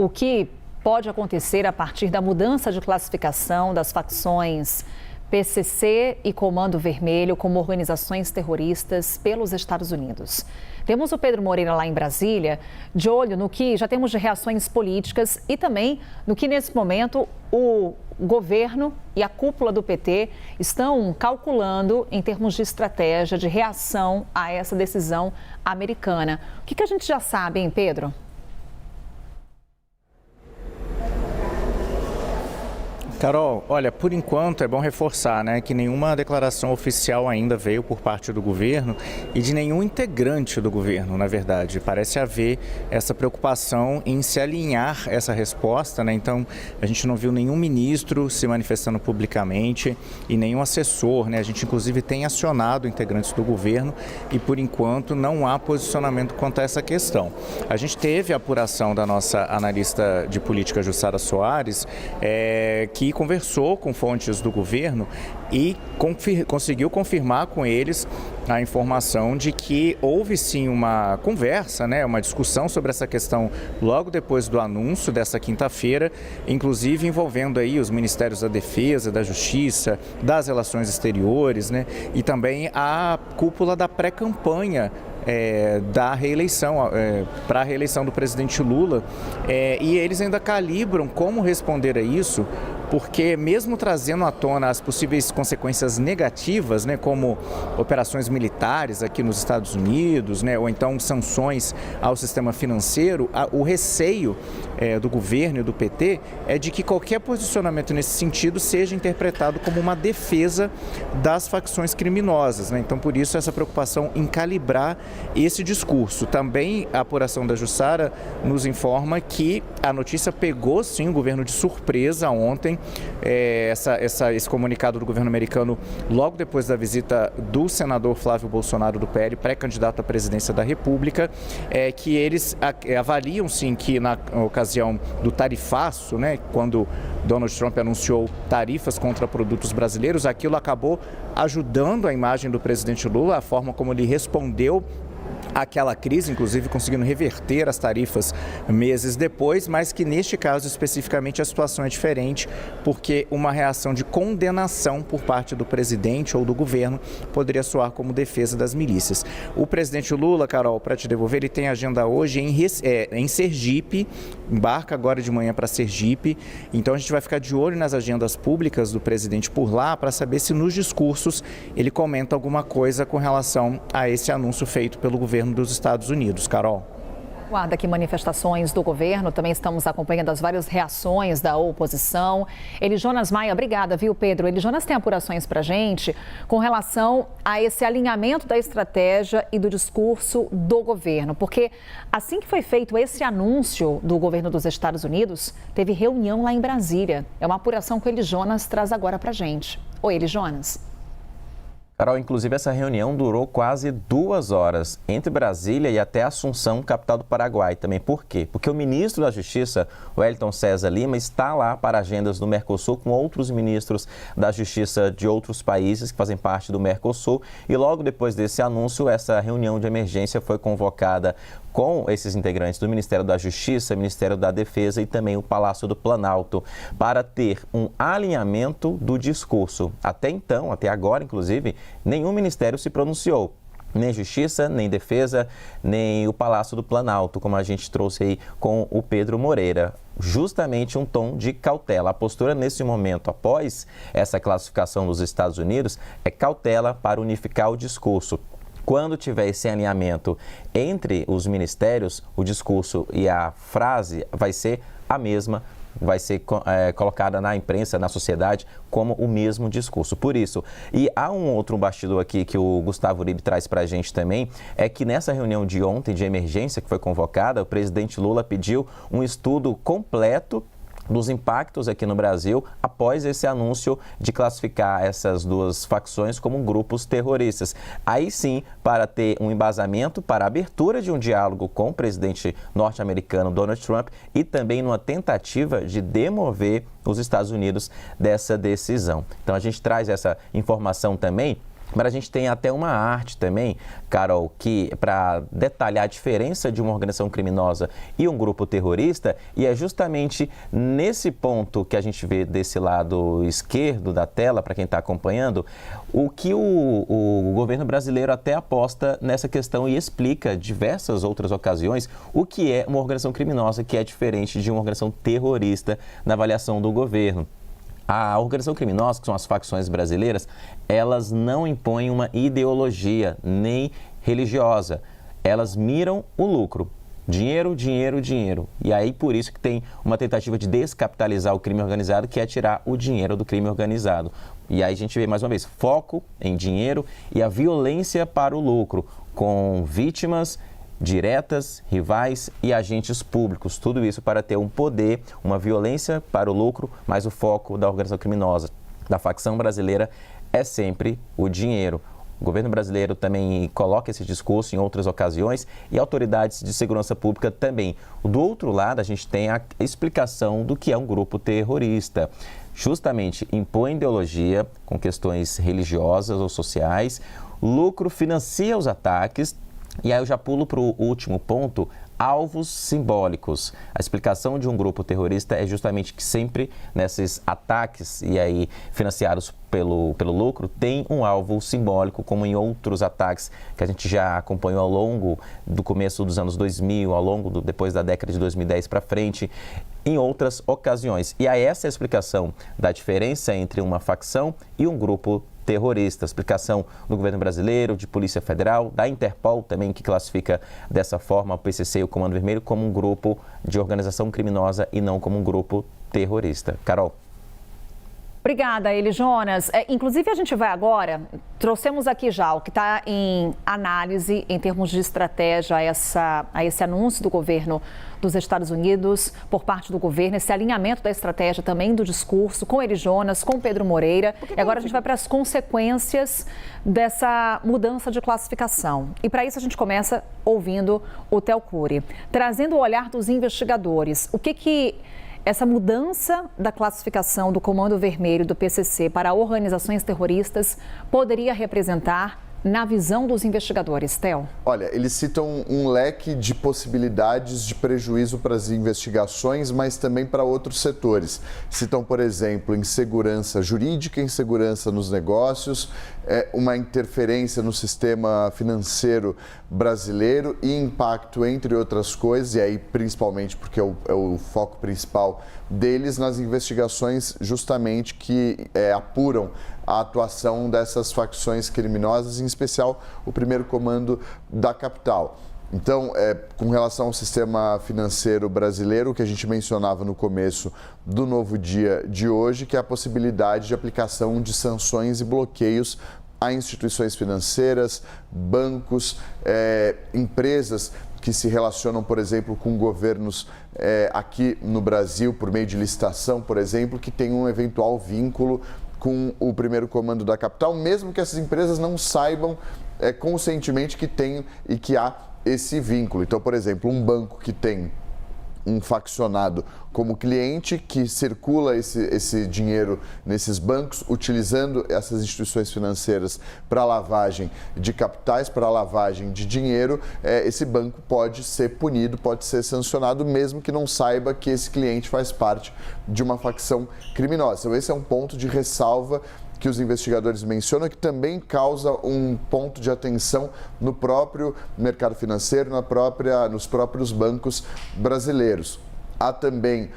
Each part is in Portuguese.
o que pode acontecer a partir da mudança de classificação das facções PCC e Comando Vermelho como organizações terroristas pelos Estados Unidos. Temos o Pedro Moreira lá em Brasília, de olho no que já temos de reações políticas e também no que nesse momento o governo e a cúpula do PT estão calculando em termos de estratégia de reação a essa decisão americana. O que a gente já sabe, hein, Pedro? Carol, olha, por enquanto é bom reforçar, né, que nenhuma declaração oficial ainda veio por parte do governo e de nenhum integrante do governo, na verdade. Parece haver essa preocupação em se alinhar essa resposta, né? Então a gente não viu nenhum ministro se manifestando publicamente e nenhum assessor, né? A gente inclusive tem acionado integrantes do governo e por enquanto não há posicionamento quanto a essa questão. A gente teve a apuração da nossa analista de política, Jussara Soares, que conversou com fontes do governo e conseguiu confirmar com eles a informação de que houve sim uma conversa, né, uma discussão sobre essa questão logo depois do anúncio dessa quinta-feira, inclusive envolvendo aí os Ministérios da Defesa, da Justiça, das Relações Exteriores, né, e também a cúpula da pré-campanha da reeleição, para a reeleição do presidente Lula, e eles ainda calibram como responder a isso, porque mesmo trazendo à tona as possíveis consequências negativas, né, como operações militares aqui nos Estados Unidos, né, ou então sanções ao sistema financeiro, o receio do governo e do PT é de que qualquer posicionamento nesse sentido seja interpretado como uma defesa das facções criminosas, né? Então, por isso, essa preocupação em calibrar esse discurso. Também a apuração da Jussara nos informa que a notícia pegou, sim, o governo de surpresa ontem, esse comunicado do governo americano logo depois da visita do senador Flávio Bolsonaro do PL, pré-candidato à presidência da República, que eles avaliam, sim, que na ocasião do tarifaço, né, quando Donald Trump anunciou tarifas contra produtos brasileiros, aquilo acabou ajudando a imagem do presidente Lula, a forma como ele respondeu aquela crise, inclusive conseguindo reverter as tarifas meses depois, mas que neste caso especificamente a situação é diferente, porque uma reação de condenação por parte do presidente ou do governo poderia soar como defesa das milícias. O presidente Lula, Carol, para te devolver, ele tem agenda hoje em Sergipe, embarca agora de manhã para Sergipe, então a gente vai ficar de olho nas agendas públicas do presidente por lá para saber se nos discursos ele comenta alguma coisa com relação a esse anúncio feito pelo governo dos Estados Unidos. Carol. Guarda aqui manifestações do governo, também estamos acompanhando as várias reações da oposição. Elijonas Maia, obrigada, viu, Pedro? Elijonas tem apurações para a gente com relação a esse alinhamento da estratégia e do discurso do governo, porque assim que foi feito esse anúncio do governo dos Estados Unidos, teve reunião lá em Brasília. É uma apuração que o Elijonas traz agora para a gente. Oi, Elijonas. Carol, inclusive essa reunião durou quase 2 horas entre Brasília e até Assunção, capital do Paraguai. Também por quê? Porque o ministro da Justiça, Wellington César Lima, está lá para agendas do Mercosul com outros ministros da Justiça de outros países que fazem parte do Mercosul. E logo depois desse anúncio, essa reunião de emergência foi convocada com esses integrantes do Ministério da Justiça, Ministério da Defesa e também o Palácio do Planalto, para ter um alinhamento do discurso. Até então, até agora, inclusive, nenhum ministério se pronunciou. Nem Justiça, nem Defesa, nem o Palácio do Planalto, como a gente trouxe aí com o Pedro Moreira. Justamente um tom de cautela. A postura nesse momento, após essa classificação dos Estados Unidos, é cautela para unificar o discurso. Quando tiver esse alinhamento entre os ministérios, o discurso e a frase vai ser a mesma, vai ser colocada na imprensa, na sociedade, como o mesmo discurso. Por isso, e há um outro bastidor aqui que o Gustavo Uribe traz para a gente também, é que nessa reunião de ontem, de emergência que foi convocada, o presidente Lula pediu um estudo completo dos impactos aqui no Brasil após esse anúncio de classificar essas duas facções como grupos terroristas. Aí sim, para ter um embasamento para a abertura de um diálogo com o presidente norte-americano Donald Trump e também numa tentativa de demover os Estados Unidos dessa decisão. Então a gente traz essa informação também Mas a gente tem até uma arte também, Carol, que para detalhar a diferença de uma organização criminosa e um grupo terrorista, e é justamente nesse ponto que a gente vê desse lado esquerdo da tela, para quem está acompanhando, o que o governo brasileiro até aposta nessa questão e explica diversas outras ocasiões o que é uma organização criminosa, que é diferente de uma organização terrorista na avaliação do governo. A organização criminosa, que são as facções brasileiras, elas não impõem uma ideologia nem religiosa. Elas miram o lucro. Dinheiro, dinheiro, dinheiro. E aí, por isso que tem uma tentativa de descapitalizar o crime organizado, que é tirar o dinheiro do crime organizado. E aí a gente vê, mais uma vez, foco em dinheiro e a violência para o lucro, com vítimas diretas, rivais e agentes públicos. Tudo isso para ter um poder, uma violência para o lucro, mas o foco da organização criminosa, da facção brasileira, é sempre o dinheiro. O governo brasileiro também coloca esse discurso em outras ocasiões e autoridades de segurança pública também. Do outro lado, a gente tem a explicação do que é um grupo terrorista. Justamente impõe ideologia com questões religiosas ou sociais, lucro financia os ataques. E aí eu já pulo para o último ponto, alvos simbólicos. A explicação de um grupo terrorista é justamente que sempre nesses ataques e aí financiados pelo lucro, tem um alvo simbólico, como em outros ataques que a gente já acompanhou ao longo do começo dos anos 2000, depois da década de 2010 para frente, em outras ocasiões. E aí essa é a explicação da diferença entre uma facção e um grupo terrorista. Explicação do governo brasileiro, de Polícia Federal, da Interpol também, que classifica dessa forma o PCC e o Comando Vermelho como um grupo de organização criminosa e não como um grupo terrorista. Carol. Obrigada, Eli Jonas. Inclusive, a gente vai agora, trouxemos aqui já o que está em análise em termos de estratégia a esse anúncio do governo dos Estados Unidos, por parte do governo, esse alinhamento da estratégia também do discurso, com Eli Jonas, com Pedro Moreira. E agora a gente vai para as consequências dessa mudança de classificação. E para isso a gente começa ouvindo o Theo Cury, trazendo o olhar dos investigadores. O que essa mudança da classificação do Comando Vermelho do PCC para organizações terroristas poderia representar na visão dos investigadores, Theo? Olha, eles citam um leque de possibilidades de prejuízo para as investigações, mas também para outros setores. Citam, por exemplo, insegurança jurídica, insegurança nos negócios, uma interferência no sistema financeiro brasileiro e impacto, entre outras coisas, e aí principalmente porque é o foco principal deles nas investigações justamente que apuram a atuação dessas facções criminosas, em especial o primeiro comando da capital. Então, com relação ao sistema financeiro brasileiro, o que a gente mencionava no começo do Novo Dia de hoje, que é a possibilidade de aplicação de sanções e bloqueios a instituições financeiras, bancos, empresas que se relacionam, por exemplo, com governos aqui no Brasil, por meio de licitação, por exemplo, que tem um eventual vínculo com o primeiro comando da capital, mesmo que essas empresas não saibam conscientemente que tem e que há esse vínculo. Então, por exemplo, um banco que tem um faccionado como cliente, que circula esse dinheiro nesses bancos, utilizando essas instituições financeiras para lavagem de capitais, para lavagem de dinheiro, esse banco pode ser punido, pode ser sancionado, mesmo que não saiba que esse cliente faz parte de uma facção criminosa. Então, esse é um ponto de ressalva que os investigadores mencionam, que também causa um ponto de atenção no próprio mercado financeiro, nos próprios bancos brasileiros. Há também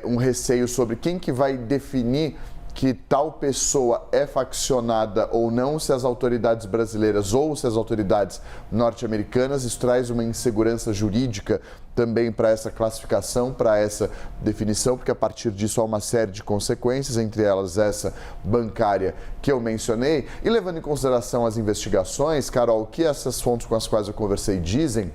um receio sobre quem que vai definir que tal pessoa é faccionada ou não, se as autoridades brasileiras ou se as autoridades norte-americanas. Isso traz uma insegurança jurídica também para essa classificação, para essa definição, porque a partir disso há uma série de consequências, entre elas essa bancária que eu mencionei. E levando em consideração as investigações, Carol, o que essas fontes com as quais eu conversei dizem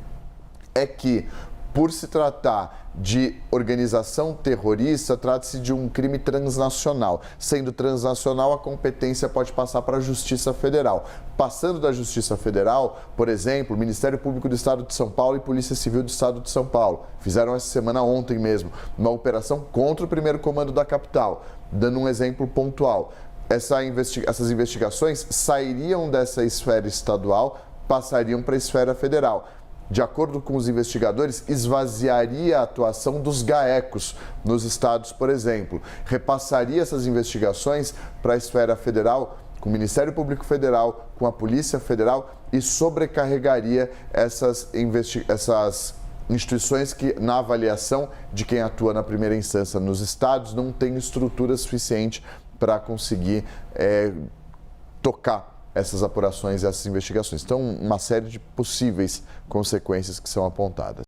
é que, por se tratar de organização terrorista, trata-se de um crime transnacional. Sendo transnacional, a competência pode passar para a Justiça Federal. Passando da Justiça Federal, por exemplo, o Ministério Público do Estado de São Paulo e Polícia Civil do Estado de São Paulo fizeram essa semana, ontem mesmo, uma operação contra o primeiro comando da capital. Dando um exemplo pontual, essas investigações sairiam dessa esfera estadual, passariam para a esfera federal. De acordo com os investigadores, esvaziaria a atuação dos GAECos nos estados, por exemplo. Repassaria essas investigações para a esfera federal, com o Ministério Público Federal, com a Polícia Federal e sobrecarregaria essas instituições que, na avaliação de quem atua na primeira instância nos estados, não tem estrutura suficiente para conseguir tocar essas apurações e essas investigações. Então, uma série de possíveis consequências que são apontadas.